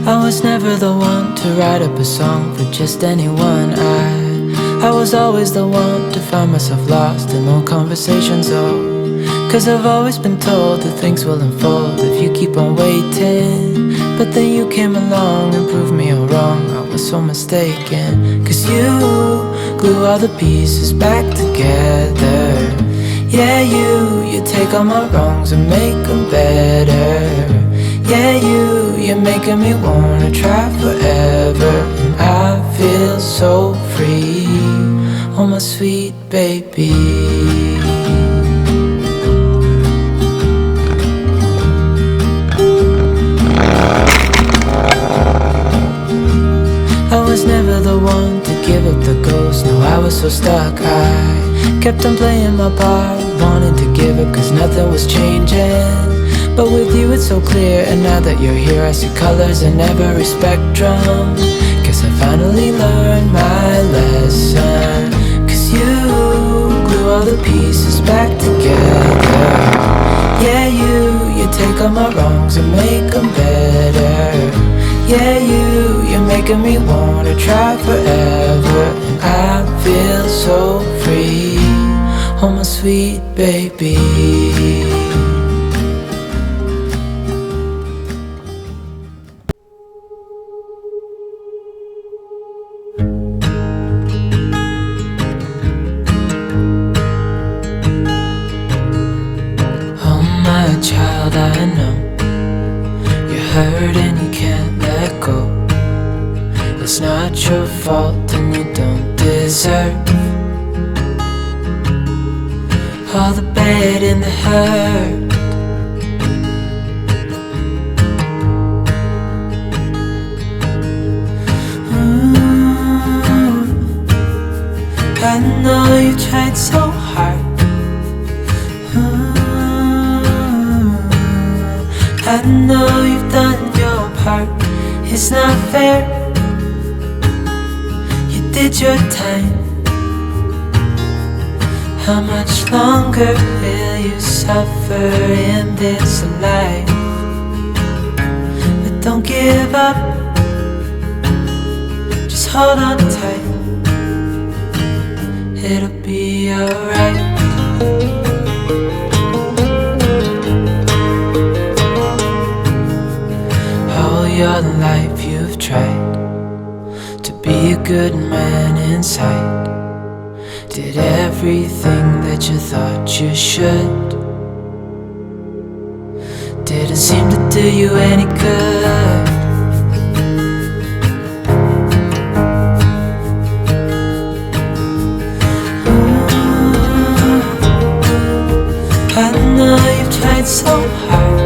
I was never the one to write up a song for just anyone. I was always the one to find myself lost in long conversations, oh. Cause I've always been told that things will unfold if you keep on waiting. But then you came along and proved me all wrong. I was so mistaken. Cause you glue all the pieces back together. Yeah, you take all my wrongs and make them better. Yeah, you're making me wanna try forever. And I feel so free, oh my sweet baby. I was never the one to give up the ghost. No, I was so stuck. I kept on playing my part, wanting to give up cause nothing was changing. But with you it's so clear, and now that you're here I see colors in every spectrum. Guess I finally learned my lesson. Cause you glue all the pieces back together. Yeah, you take all my wrongs and make them better. Yeah, you're making me wanna try forever. And I feel so free, oh my sweet baby. Child, I know you're hurt and you can't let go. It's not your fault and you don't deserve all the bad and the hurt. I know you tried so hard. I know you've done your part. It's not fair. You did your time. How much longer will you suffer in this life? But don't give up. Just hold on tight. It'll be alright. Your life you've tried to be a good man inside. Did everything that you thought you should. Didn't seem to do you any good. I know you've tried so hard.